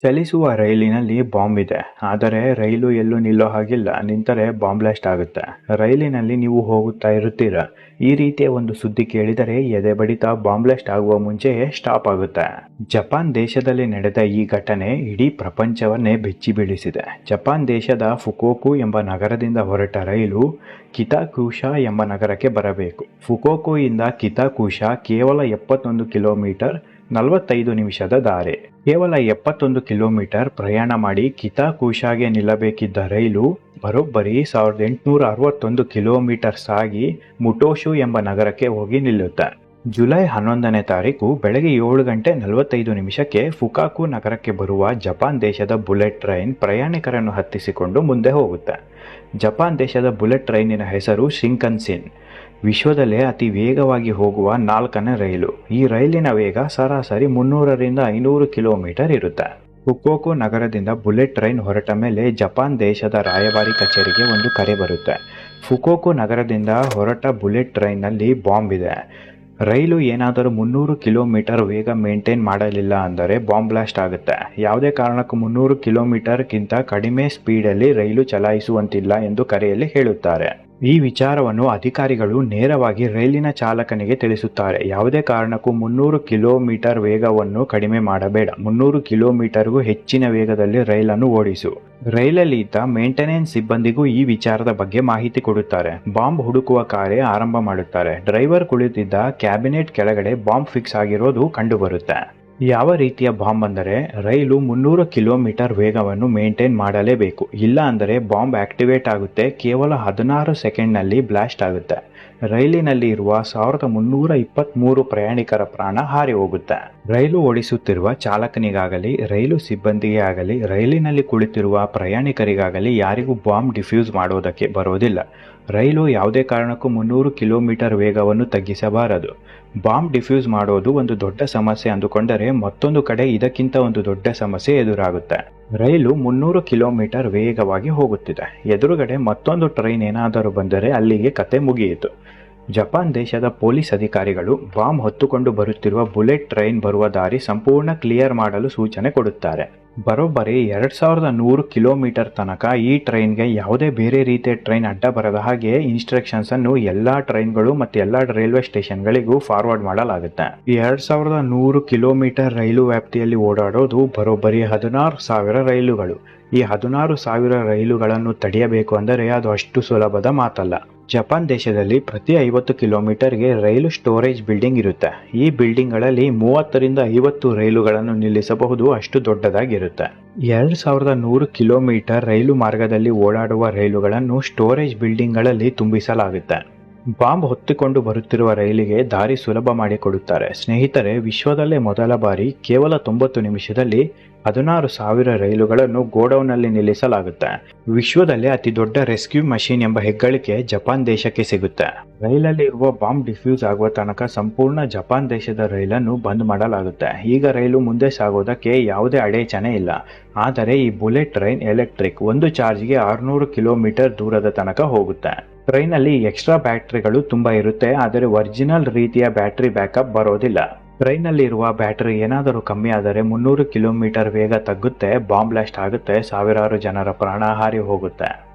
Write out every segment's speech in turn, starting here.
ಚಲಿಸುವ ರೈಲಿನಲ್ಲಿ ಬಾಂಬ್ ಇದೆ. ಆದರೆ ರೈಲು ಎಲ್ಲೂ ನಿಲ್ಲೋ ಹಾಗಿಲ್ಲ. ನಿಂತರೆ ಬಾಂಬ್ ಬ್ಲಾಸ್ಟ್ ಆಗುತ್ತೆ. ರೈಲಿನಲ್ಲಿ ನೀವು ಹೋಗುತ್ತಾ ಇರುತ್ತೀರ. ಈ ರೀತಿಯ ಒಂದು ಸುದ್ದಿ ಕೇಳಿದರೆ ಎದೆ ಬಡಿತ ಬಾಂಬ್ ಬ್ಲಾಸ್ಟ್ ಆಗುವ ಮುಂಚೆಯೇ ಸ್ಟಾಪ್ ಆಗುತ್ತೆ. ಜಪಾನ್ ದೇಶದಲ್ಲಿ ನಡೆದ ಈ ಘಟನೆ ಇಡೀ ಪ್ರಪಂಚವನ್ನೇ ಬೆಚ್ಚಿ ಬೀಳಿಸಿದೆ. ಜಪಾನ್ ದೇಶದ ಫುಕೋಕು ಎಂಬ ನಗರದಿಂದ ಹೊರಟ ರೈಲು ಕಿತಾಕುಷಾ ಎಂಬ ನಗರಕ್ಕೆ ಬರಬೇಕು. ಫುಕೋಕುಯಿಂದ ಕಿತಾಕುಷಾ ಕೇವಲ 71 ಕಿಲೋಮೀಟರ್ 45 ನಿಮಿಷದ ದಾರಿ. ಕೇವಲ 71 ಕಿಲೋಮೀಟರ್ ಪ್ರಯಾಣ ಮಾಡಿ ಕಿತಾಕುಷಾಗೆ ನಿಲ್ಲಬೇಕಿದ್ದ ರೈಲು ಬರೋಬ್ಬರಿ 1861 ಕಿಲೋಮೀಟರ್ ಸಾಗಿ ಮುಟೋಶು ಎಂಬ ನಗರಕ್ಕೆ ಹೋಗಿ ನಿಲ್ಲುತ್ತೆ. ಜುಲೈ 11ನೇ ತಾರೀಕು ಬೆಳಗ್ಗೆ 7 ಗಂಟೆ 45 ನಿಮಿಷಕ್ಕೆ ಫುಕಾಕು ನಗರಕ್ಕೆ ಬರುವ ಜಪಾನ್ ದೇಶದ ಬುಲೆಟ್ ಟ್ರೈನ್ ಪ್ರಯಾಣಿಕರನ್ನು ಹತ್ತಿಸಿಕೊಂಡು ಮುಂದೆ ಹೋಗುತ್ತೆ. ಜಪಾನ್ ದೇಶದ ಬುಲೆಟ್ ಟ್ರೈನಿನ ಹೆಸರು ಶಿಂಕನ್ಸೆನ್. ವಿಶ್ವದಲ್ಲೇ ಅತಿ ವೇಗವಾಗಿ ಹೋಗುವ 4ನೇ ರೈಲು. ಈ ರೈಲಿನ ವೇಗ ಸರಾಸರಿ 300ರಿಂದ 500 ಕಿಲೋಮೀಟರ್ ಇರುತ್ತೆ. ಫುಕೋಕು ನಗರದಿಂದ ಬುಲೆಟ್ ಟ್ರೈನ್ ಹೊರಟ ಮೇಲೆ ಜಪಾನ್ ದೇಶದ ರಾಯಭಾರಿ ಕಚೇರಿಗೆ ಒಂದು ಕರೆ ಬರುತ್ತೆ. ಫುಕೋಕು ನಗರದಿಂದ ಹೊರಟ ಬುಲೆಟ್ ಟ್ರೈನ್ನಲ್ಲಿ ಬಾಂಬ್ ಇದೆ. ರೈಲು ಏನಾದರೂ 300 ಕಿಲೋಮೀಟರ್ ವೇಗ ಮೇಂಟೈನ್ ಮಾಡಲಿಲ್ಲ ಅಂದರೆ ಬಾಂಬ್ ಬ್ಲಾಸ್ಟ್ ಆಗುತ್ತೆ. ಯಾವುದೇ ಕಾರಣಕ್ಕೂ 300 ಕಿಲೋಮೀಟರ್ಗಿಂತ ಕಡಿಮೆ ಸ್ಪೀಡಲ್ಲಿ ರೈಲು ಚಲಾಯಿಸುವಂತಿಲ್ಲ ಎಂದು ಕರೆಯಲ್ಲಿ ಹೇಳುತ್ತಾರೆ. ಈ ವಿಚಾರವನ್ನು ಅಧಿಕಾರಿಗಳು ನೇರವಾಗಿ ರೈಲಿನ ಚಾಲಕನಿಗೆ ತಿಳಿಸುತ್ತಾರೆ. ಯಾವುದೇ ಕಾರಣಕ್ಕೂ 300 ಕಿಲೋಮೀಟರ್ ವೇಗವನ್ನು ಕಡಿಮೆ ಮಾಡಬೇಡ. 300 ಕಿಲೋಮೀಟರ್ಗೂ ಹೆಚ್ಚಿನ ವೇಗದಲ್ಲಿ ರೈಲನ್ನು ಓಡಿಸು. ರೈಲಲ್ಲಿ ಇದ್ದ ಮೇಂಟೆನೆನ್ಸ್ ಸಿಬ್ಬಂದಿಗೂ ಈ ವಿಚಾರದ ಬಗ್ಗೆ ಮಾಹಿತಿ ಕೊಡುತ್ತಾರೆ. ಬಾಂಬ್ ಹುಡುಕುವ ಕಾರ್ಯ ಆರಂಭ ಮಾಡುತ್ತಾರೆ. ಡ್ರೈವರ್ ಕುಳಿತಿದ್ದ ಕ್ಯಾಬಿನೆಟ್ ಕೆಳಗಡೆ ಬಾಂಬ್ ಫಿಕ್ಸ್ ಆಗಿರೋದು ಕಂಡುಬರುತ್ತೆ. ಯಾವ ರೀತಿಯ ಬಾಂಬ್ ಅಂದರೆ ರೈಲು 300 ಕಿಲೋಮೀಟರ್ ವೇಗವನ್ನು ಮೇಂಟೈನ್ ಮಾಡಲೇಬೇಕು. ಇಲ್ಲ ಅಂದರೆ ಬಾಂಬ್ ಆಕ್ಟಿವೇಟ್ ಆಗುತ್ತೆ. ಕೇವಲ 16 ಸೆಕೆಂಡ್ನಲ್ಲಿ ಬ್ಲಾಸ್ಟ್ ಆಗುತ್ತೆ. ರೈಲಿನಲ್ಲಿ ಇರುವ 1323 ಪ್ರಯಾಣಿಕರ ಪ್ರಾಣ ಹಾರಿ ಹೋಗುತ್ತೆ. ರೈಲು ಓಡಿಸುತ್ತಿರುವ ಚಾಲಕನಿಗಾಗಲಿ ರೈಲು ಸಿಬ್ಬಂದಿಗೆ ಆಗಲಿ ರೈಲಿನಲ್ಲಿ ಕುಳಿತಿರುವ ಪ್ರಯಾಣಿಕರಿಗಾಗಲಿ ಯಾರಿಗೂ ಬಾಂಬ್ ಡಿಫ್ಯೂಸ್ ಮಾಡೋದಕ್ಕೆ ಬರೋದಿಲ್ಲ. ರೈಲು ಯಾವುದೇ ಕಾರಣಕ್ಕೂ 300 ಕಿಲೋಮೀಟರ್ ವೇಗವನ್ನು ತಗ್ಗಿಸಬಾರದು. ಬಾಂಬ್ ಡಿಫ್ಯೂಸ್ ಮಾಡೋದು ಒಂದು ದೊಡ್ಡ ಸಮಸ್ಯೆ ಅಂದುಕೊಂಡರೆ ಮತ್ತೊಂದು ಕಡೆ ಇದಕ್ಕಿಂತ ಒಂದು ದೊಡ್ಡ ಸಮಸ್ಯೆ ಎದುರಾಗುತ್ತೆ. ರೈಲು 300 ಕಿಲೋಮೀಟರ್ ವೇಗವಾಗಿ ಹೋಗುತ್ತಿದೆ. ಎದುರುಗಡೆ ಮತ್ತೊಂದು ಟ್ರೈನ್ ಏನಾದರೂ ಬಂದರೆ ಅಲ್ಲಿಗೆ ಕತೆ ಮುಗಿಯಿತು. ಜಪಾನ್ ದೇಶದ ಪೊಲೀಸ್ ಅಧಿಕಾರಿಗಳು ಬಾಂಬ್ ಹೊತ್ತುಕೊಂಡು ಬರುತ್ತಿರುವ ಬುಲೆಟ್ ಟ್ರೈನ್ ಬರುವ ದಾರಿ ಸಂಪೂರ್ಣ ಕ್ಲಿಯರ್ ಮಾಡಲು ಸೂಚನೆ ಕೊಡುತ್ತಾರೆ. ಬರೋಬ್ಬರಿ 2100 ಕಿಲೋಮೀಟರ್ ತನಕ ಈ ಟ್ರೈನ್ಗೆ ಯಾವುದೇ ಬೇರೆ ರೀತಿಯ ಟ್ರೈನ್ ಅಡ್ಡ ಬರದ ಹಾಗೆ ಇನ್ಸ್ಟ್ರಕ್ಷನ್ಸ್ ಅನ್ನು ಎಲ್ಲಾ ಟ್ರೈನ್ಗಳು ಮತ್ತು ಎಲ್ಲಾ ರೈಲ್ವೆ ಸ್ಟೇಷನ್ಗಳಿಗೂ ಫಾರ್ವರ್ಡ್ ಮಾಡಲಾಗುತ್ತೆ. ಈ 2100 ಕಿಲೋಮೀಟರ್ ರೈಲು ವ್ಯಾಪ್ತಿಯಲ್ಲಿ ಓಡಾಡೋದು ಬರೋಬ್ಬರಿ 16,000 ರೈಲುಗಳು. ಈ 16,000 ರೈಲುಗಳನ್ನು ತಡೆಯಬೇಕು ಅಂದರೆ ಅದು ಅಷ್ಟು ಸುಲಭದ ಮಾತಲ್ಲ. ಜಪಾನ್ ದೇಶದಲ್ಲಿ ಪ್ರತಿ 50 ಕಿಲೋಮೀಟರ್ಗೆ ರೈಲು ಸ್ಟೋರೇಜ್ ಬಿಲ್ಡಿಂಗ್ ಇರುತ್ತೆ. ಈ ಬಿಲ್ಡಿಂಗ್ಗಳಲ್ಲಿ 30ರಿಂದ 50 ರೈಲುಗಳನ್ನು ನಿಲ್ಲಿಸಬಹುದು. ಅಷ್ಟು ದೊಡ್ಡದಾಗಿರುತ್ತೆ. 2100 ಕಿಲೋಮೀಟರ್ ರೈಲು ಮಾರ್ಗದಲ್ಲಿ ಓಡಾಡುವ ರೈಲುಗಳನ್ನು ಸ್ಟೋರೇಜ್ ಬಿಲ್ಡಿಂಗ್ಗಳಲ್ಲಿ ತುಂಬಿಸಲಾಗುತ್ತೆ. ಬಾಂಬ್ ಹೊತ್ತಿಕೊಂಡು ಬರುತ್ತಿರುವ ರೈಲಿಗೆ ದಾರಿ ಸುಲಭ ಮಾಡಿಕೊಡುತ್ತಾರೆ. ಸ್ನೇಹಿತರೆ, ವಿಶ್ವದಲ್ಲೇ ಮೊದಲ ಬಾರಿ ಕೇವಲ 90 ನಿಮಿಷದಲ್ಲಿ 16,000 ರೈಲುಗಳನ್ನು ಗೋಡೌನ್ನಲ್ಲಿ ನಿಲ್ಲಿಸಲಾಗುತ್ತೆ. ವಿಶ್ವದಲ್ಲೇ ಅತಿ ದೊಡ್ಡ ರೆಸ್ಕ್ಯೂ ಮಷೀನ್ ಎಂಬ ಹೆಗ್ಗಳಿಕೆ ಜಪಾನ್ ದೇಶಕ್ಕೆ ಸಿಗುತ್ತೆ. ರೈಲಲ್ಲಿ ಇರುವ ಬಾಂಬ್ ಡಿಫ್ಯೂಸ್ ಆಗುವ ತನಕ ಸಂಪೂರ್ಣ ಜಪಾನ್ ದೇಶದ ರೈಲನ್ನು ಬಂದ್ ಮಾಡಲಾಗುತ್ತೆ. ಈಗ ರೈಲು ಮುಂದೆ ಸಾಗೋದಕ್ಕೆ ಯಾವುದೇ ಅಡಚಣೆ ಇಲ್ಲ. ಆದರೆ ಈ ಬುಲೆಟ್ ಟ್ರೈನ್ ಎಲೆಕ್ಟ್ರಿಕ್. ಒಂದು ಚಾರ್ಜ್ಗೆ 600 ಕಿಲೋಮೀಟರ್ ದೂರದ ತನಕ ಹೋಗುತ್ತೆ. ಟ್ರೈನಲ್ಲಿ ಎಕ್ಸ್ಟ್ರಾ ಬ್ಯಾಟರಿಗಳು ತುಂಬಾ ಇರುತ್ತೆ. ಆದರೆ ಒರಿಜಿನಲ್ ರೀತಿಯ ಬ್ಯಾಟರಿ ಬ್ಯಾಕಪ್ ಬರೋದಿಲ್ಲ. ಟ್ರೈನಲ್ಲಿ ಇರುವ ಬ್ಯಾಟರಿ ಏನಾದರೂ ಕಮ್ಮಿ ಆದರೆ 300 ಕಿಲೋಮೀಟರ್ ವೇಗ ತಗ್ಗುತ್ತೆ. ಬಾಂಬ್ ಬ್ಲಾಸ್ಟ್ ಆಗುತ್ತೆ. ಸಾವಿರಾರು ಜನರ ಪ್ರಾಣ ಹಾರಿ ಹೋಗುತ್ತೆ.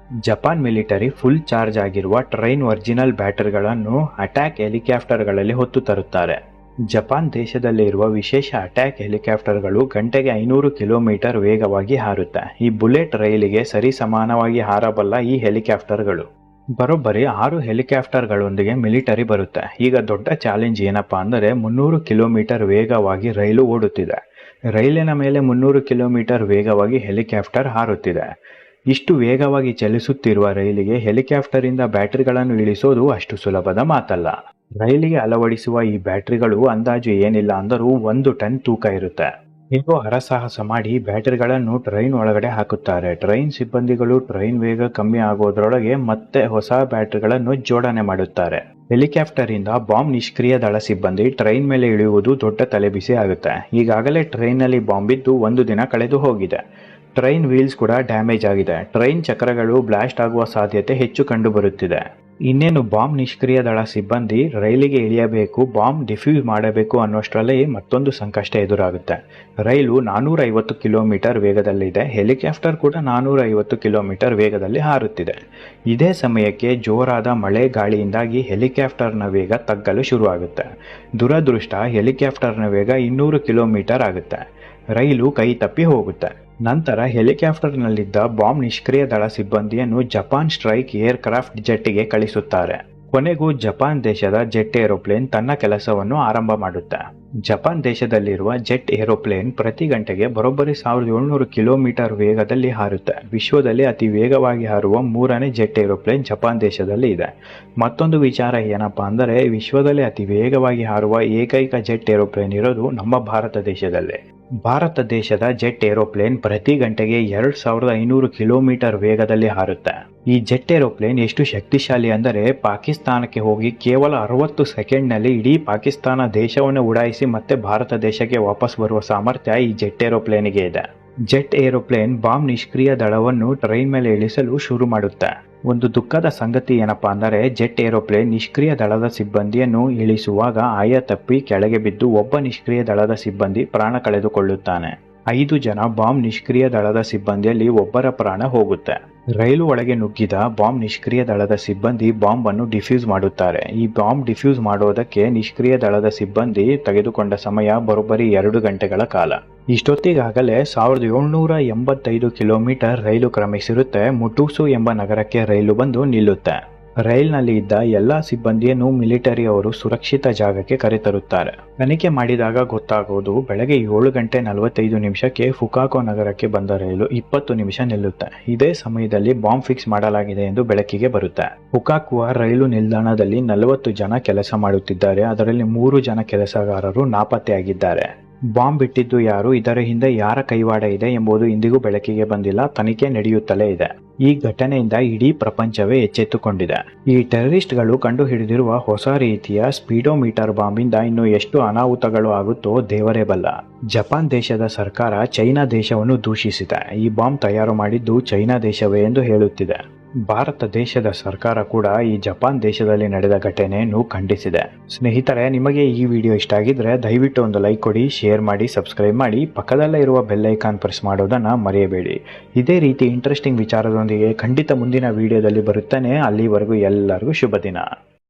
ಜಪಾನ್ ಮಿಲಿಟರಿ ಫುಲ್ ಚಾರ್ಜ್ ಆಗಿರುವ ಟ್ರೈನ್ ಒರಿಜಿನಲ್ ಬ್ಯಾಟರಿಗಳನ್ನು ಅಟ್ಯಾಕ್ ಹೆಲಿಕಾಪ್ಟರ್ಗಳಲ್ಲಿ ಹೊತ್ತು ತರುತ್ತಾರೆ. ಜಪಾನ್ ದೇಶದಲ್ಲಿರುವ ವಿಶೇಷ ಅಟ್ಯಾಕ್ ಹೆಲಿಕಾಪ್ಟರ್ಗಳು ಗಂಟೆಗೆ 500 ಕಿಲೋಮೀಟರ್ ವೇಗವಾಗಿ ಹಾರುತ್ತೆ. ಈ ಬುಲೆಟ್ ರೈಲಿಗೆ ಸರಿ ಸಮಾನವಾಗಿ ಹಾರಬಲ್ಲ ಈ ಹೆಲಿಕಾಪ್ಟರ್ಗಳು. ಬರೋಬ್ಬರಿ 6 ಹೆಲಿಕಾಪ್ಟರ್ಗಳೊಂದಿಗೆ ಮಿಲಿಟರಿ ಬರುತ್ತೆ. ಈಗ ದೊಡ್ಡ ಚಾಲೆಂಜ್ ಏನಪ್ಪಾ ಅಂದರೆ 300 ಕಿಲೋಮೀಟರ್ ವೇಗವಾಗಿ ರೈಲು ಓಡುತ್ತಿದೆ. ರೈಲಿನ ಮೇಲೆ 300 ಕಿಲೋಮೀಟರ್ ವೇಗವಾಗಿ ಹೆಲಿಕಾಪ್ಟರ್ ಹಾರುತ್ತಿದೆ. ಇಷ್ಟು ವೇಗವಾಗಿ ಚಲಿಸುತ್ತಿರುವ ರೈಲಿಗೆ ಹೆಲಿಕಾಪ್ಟರಿಂದ ಬ್ಯಾಟರಿಗಳನ್ನು ಇಳಿಸೋದು ಅಷ್ಟು ಸುಲಭದ ಮಾತಲ್ಲ. ರೈಲಿಗೆ ಅಳವಡಿಸುವ ಈ ಬ್ಯಾಟರಿಗಳು ಅಂದಾಜು ಏನಿಲ್ಲ ಅಂದರೂ 1 ಟನ್ ತೂಕ ಇರುತ್ತೆ. ಹೇಗೋ ಹರಸಾಹಸ ಮಾಡಿ ಬ್ಯಾಟರಿಗಳನ್ನು ಟ್ರೈನ್ ಒಳಗಡೆ ಹಾಕುತ್ತಾರೆ. ಟ್ರೈನ್ ಸಿಬ್ಬಂದಿಗಳು ಟ್ರೈನ್ ವೇಗ ಕಮ್ಮಿ ಆಗೋದ್ರೊಳಗೆ ಮತ್ತೆ ಹೊಸ ಬ್ಯಾಟರಿಗಳನ್ನು ಜೋಡಣೆ ಮಾಡುತ್ತಾರೆ. ಹೆಲಿಕಾಪ್ಟರ್ ಇಂದ ಬಾಂಬ್ ನಿಷ್ಕ್ರಿಯ ದಳ ಸಿಬ್ಬಂದಿ ಟ್ರೈನ್ ಮೇಲೆ ಇಳಿಯುವುದು ದೊಡ್ಡ ತಲೆಬಿಸಿ ಆಗುತ್ತೆ. ಈಗಾಗಲೇ ಟ್ರೈನ್ನಲ್ಲಿ ಬಾಂಬ್ ಬಿದ್ದು 1 ದಿನ ಕಳೆದು ಹೋಗಿದೆ. ಟ್ರೈನ್ ವೀಲ್ಸ್ ಕೂಡ ಡ್ಯಾಮೇಜ್ ಆಗಿದೆ. ಟ್ರೈನ್ ಚಕ್ರಗಳು ಬ್ಲಾಸ್ಟ್ ಆಗುವ ಸಾಧ್ಯತೆ ಹೆಚ್ಚು ಕಂಡು ಬರುತ್ತಿದೆ. ಇನ್ನೇನು ಬಾಂಬ್ ನಿಷ್ಕ್ರಿಯ ದಳ ಸಿಬ್ಬಂದಿ ರೈಲಿಗೆ ಇಳಿಯಬೇಕು, ಬಾಂಬ್ ಡಿಫ್ಯೂಸ್ ಮಾಡಬೇಕು ಅನ್ನೋಷ್ಟರಲ್ಲಿ ಮತ್ತೊಂದು ಸಂಕಷ್ಟ ಎದುರಾಗುತ್ತೆ. ರೈಲು 450 ಕಿಲೋಮೀಟರ್ ವೇಗದಲ್ಲಿದೆ. ಹೆಲಿಕಾಪ್ಟರ್ ಕೂಡ 450 ಕಿಲೋಮೀಟರ್ ವೇಗದಲ್ಲಿ ಹಾರುತ್ತಿದೆ. ಇದೇ ಸಮಯಕ್ಕೆ ಜೋರಾದ ಮಳೆ ಗಾಳಿಯಿಂದಾಗಿ ಹೆಲಿಕಾಪ್ಟರ್ನ ವೇಗ ತಗ್ಗಲು ಶುರುವಾಗುತ್ತೆ. ದುರದೃಷ್ಟ, ಹೆಲಿಕಾಪ್ಟರ್ನ ವೇಗ 200 ಕಿಲೋಮೀಟರ್ ಆಗುತ್ತೆ. ರೈಲು ಕೈ ತಪ್ಪಿ ಹೋಗುತ್ತೆ. ನಂತರ ಹೆಲಿಕಾಪ್ಟರ್ನಲ್ಲಿದ್ದ ಬಾಂಬ್ ನಿಷ್ಕ್ರಿಯ ದಳ ಸಿಬ್ಬಂದಿಯನ್ನು ಜಪಾನ್ ಸ್ಟ್ರೈಕ್ ಏರ್ಕ್ರಾಫ್ಟ್ ಜೆಟ್ಗೆ ಕಳಿಸುತ್ತಾರೆ. ಕೊನೆಗೂ ಜಪಾನ್ ದೇಶದ ಜೆಟ್ ಏರೋಪ್ಲೇನ್ ತನ್ನ ಕೆಲಸವನ್ನು ಆರಂಭ ಮಾಡುತ್ತೆ. ಜಪಾನ್ ದೇಶದಲ್ಲಿರುವ ಜೆಟ್ ಏರೋಪ್ಲೇನ್ ಪ್ರತಿ ಗಂಟೆಗೆ ಬರೋಬ್ಬರಿ 1700 ಕಿಲೋಮೀಟರ್ ವೇಗದಲ್ಲಿ ಹಾರುತ್ತೆ. ವಿಶ್ವದಲ್ಲಿ ಅತಿ ವೇಗವಾಗಿ ಹಾರುವ 3ನೇ ಜೆಟ್ ಏರೋಪ್ಲೇನ್ ಜಪಾನ್ ದೇಶದಲ್ಲಿ ಇದೆ. ಮತ್ತೊಂದು ವಿಚಾರ ಏನಪ್ಪಾ ಅಂದರೆ, ವಿಶ್ವದಲ್ಲಿ ಅತಿ ವೇಗವಾಗಿ ಹಾರುವ ಏಕೈಕ ಜೆಟ್ ಏರೋಪ್ಲೇನ್ ಇರೋದು ನಮ್ಮ ಭಾರತ ದೇಶದಲ್ಲೇ. ಭಾರತ ದೇಶದ ಜೆಟ್ ಏರೋಪ್ಲೇನ್ ಪ್ರತಿ ಗಂಟೆಗೆ 2500 ಕಿಲೋಮೀಟರ್ ವೇಗದಲ್ಲಿ ಹಾರುತ್ತೆ. ಈ ಜೆಟ್ ಏರೋಪ್ಲೇನ್ ಎಷ್ಟು ಶಕ್ತಿಶಾಲಿ ಅಂದರೆ, ಪಾಕಿಸ್ತಾನಕ್ಕೆ ಹೋಗಿ ಕೇವಲ 60 ಸೆಕೆಂಡ್ನಲ್ಲಿ ಇಡೀ ಪಾಕಿಸ್ತಾನ ದೇಶವನ್ನು ಉಡಾಯಿಸಿ ಮತ್ತೆ ಭಾರತ ದೇಶಕ್ಕೆ ವಾಪಸ್ ಬರುವ ಸಾಮರ್ಥ್ಯ ಈ ಜೆಟ್ ಏರೋಪ್ಲೇನಿಗೆ ಇದೆ. ಜೆಟ್ ಏರೋಪ್ಲೇನ್ ಬಾಂಬ್ ನಿಷ್ಕ್ರಿಯ ದಳವನ್ನು ಟ್ರೈನ್ ಮೇಲೆ ಇಳಿಸಲು ಶುರು ಮಾಡುತ್ತೆ. ಒಂದು ದುಃಖದ ಸಂಗತಿ ಏನಪ್ಪಾ ಅಂದರೆ, ಜೆಟ್ ಏರೋಪ್ಲೇನ್ ನಿಷ್ಕ್ರಿಯ ದಳದ ಸಿಬ್ಬಂದಿಯನ್ನು ಇಳಿಸುವಾಗ ಆಯ ತಪ್ಪಿ ಕೆಳಗೆ ಬಿದ್ದು ಒಬ್ಬ ನಿಷ್ಕ್ರಿಯ ದಳದ ಸಿಬ್ಬಂದಿ ಪ್ರಾಣ ಕಳೆದುಕೊಳ್ಳುತ್ತಾನೆ. 5 ಜನ ಬಾಂಬ್ ನಿಷ್ಕ್ರಿಯ ದಳದ ಸಿಬ್ಬಂದಿಯಲ್ಲಿ ಒಬ್ಬರ ಪ್ರಾಣ ಹೋಗುತ್ತೆ. ರೈಲು ಒಳಗೆ ನುಗ್ಗಿದ ಬಾಂಬ್ ನಿಷ್ಕ್ರಿಯ ದಳದ ಸಿಬ್ಬಂದಿ ಬಾಂಬ್ ಅನ್ನು ಡಿಫ್ಯೂಸ್ ಮಾಡುತ್ತಾರೆ. ಈ ಬಾಂಬ್ ಡಿಫ್ಯೂಸ್ ಮಾಡೋದಕ್ಕೆ ನಿಷ್ಕ್ರಿಯ ದಳದ ಸಿಬ್ಬಂದಿ ತೆಗೆದುಕೊಂಡ ಸಮಯ ಬರೋಬ್ಬರಿ 2 ಗಂಟೆಗಳ ಕಾಲ. ಇಷ್ಟೊತ್ತಿಗಾಗಲೇ 1785 ಕಿಲೋಮೀಟರ್ ರೈಲು ಕ್ರಮಿಸಿರುತ್ತೆ. ಮುಟುಸು ಎಂಬ ನಗರಕ್ಕೆ ರೈಲು ಬಂದು ನಿಲ್ಲುತ್ತೆ. ರೈಲ್ನಲ್ಲಿ ಇದ್ದ ಎಲ್ಲಾ ಸಿಬ್ಬಂದಿಯನ್ನು ಮಿಲಿಟರಿ ಅವರು ಸುರಕ್ಷಿತ ಜಾಗಕ್ಕೆ ಕರೆತರುತ್ತಾರೆ. ತನಿಖೆ ಮಾಡಿದಾಗ ಗೊತ್ತಾಗೋದು, ಬೆಳಗ್ಗೆ 7:45 ಫುಕಾಕೋ ನಗರಕ್ಕೆ ಬಂದ ರೈಲು 20 ನಿಮಿಷ ನಿಲ್ಲುತ್ತೆ. ಇದೇ ಸಮಯದಲ್ಲಿ ಬಾಂಬ್ ಫಿಕ್ಸ್ ಮಾಡಲಾಗಿದೆ ಎಂದು ಬೆಳಕಿಗೆ ಬರುತ್ತೆ. ಫುಕಾಕುವ ರೈಲು ನಿಲ್ದಾಣದಲ್ಲಿ 40 ಜನ ಕೆಲಸ ಮಾಡುತ್ತಿದ್ದಾರೆ. ಅದರಲ್ಲಿ 3 ಜನ ಕೆಲಸಗಾರರು ನಾಪತ್ತೆಯಾಗಿದ್ದಾರೆ. ಬಾಂಬ್ ಬಿಟ್ಟಿದ್ದು ಯಾರು, ಇದರ ಹಿಂದೆ ಯಾರ ಕೈವಾಡ ಇದೆ ಎಂಬುದು ಇಂದಿಗೂ ಬೆಳಕಿಗೆ ಬಂದಿಲ್ಲ. ತನಿಖೆ ನಡೆಯುತ್ತಲೇ ಇದೆ. ಈ ಘಟನೆಯಿಂದ ಇಡೀ ಪ್ರಪಂಚವೇ ಎಚ್ಚೆತ್ತುಕೊಂಡಿದೆ. ಈ ಟೆರರಿಸ್ಟ್ಗಳು ಕಂಡುಹಿಡಿದಿರುವ ಹೊಸ ರೀತಿಯ ಸ್ಪೀಡೋಮೀಟರ್ ಬಾಂಬಿಂದ ಇನ್ನು ಎಷ್ಟು ಅನಾಹುತಗಳು ಆಗುತ್ತೋ ದೇವರೇ ಬಲ್ಲ. ಜಪಾನ್ ದೇಶದ ಸರ್ಕಾರ ಚೈನಾ ದೇಶವನ್ನು ದೂಷಿಸಿದೆ. ಈ ಬಾಂಬ್ ತಯಾರು ಮಾಡಿದ್ದು ಚೈನಾ ದೇಶವೇ ಎಂದು ಹೇಳುತ್ತಿದೆ. ಭಾರತ ದೇಶದ ಸರ್ಕಾರ ಕೂಡ ಈ ಜಪಾನ್ ದೇಶದಲ್ಲಿ ನಡೆದ ಘಟನೆಯನ್ನು ಖಂಡಿಸಿದೆ. ಸ್ನೇಹಿತರೆ, ನಿಮಗೆ ಈ ವಿಡಿಯೋ ಇಷ್ಟ ಆಗಿದ್ರೆ ದಯವಿಟ್ಟು ಒಂದು ಲೈಕ್ ಕೊಡಿ, ಶೇರ್ ಮಾಡಿ, ಸಬ್ಸ್ಕ್ರೈಬ್ ಮಾಡಿ, ಪಕ್ಕದಲ್ಲೇ ಇರುವ ಬೆಲ್ ಐಕಾನ್ ಪ್ರೆಸ್ ಮಾಡೋದನ್ನ ಮರೆಯಬೇಡಿ. ಇದೇ ರೀತಿ ಇಂಟ್ರೆಸ್ಟಿಂಗ್ ವಿಚಾರದೊಂದಿಗೆ ಖಂಡಿತ ಮುಂದಿನ ವಿಡಿಯೋದಲ್ಲಿ ಬರುತ್ತೇನೆ. ಅಲ್ಲಿವರೆಗೂ ಎಲ್ಲರಿಗೂ ಶುಭ ದಿನ.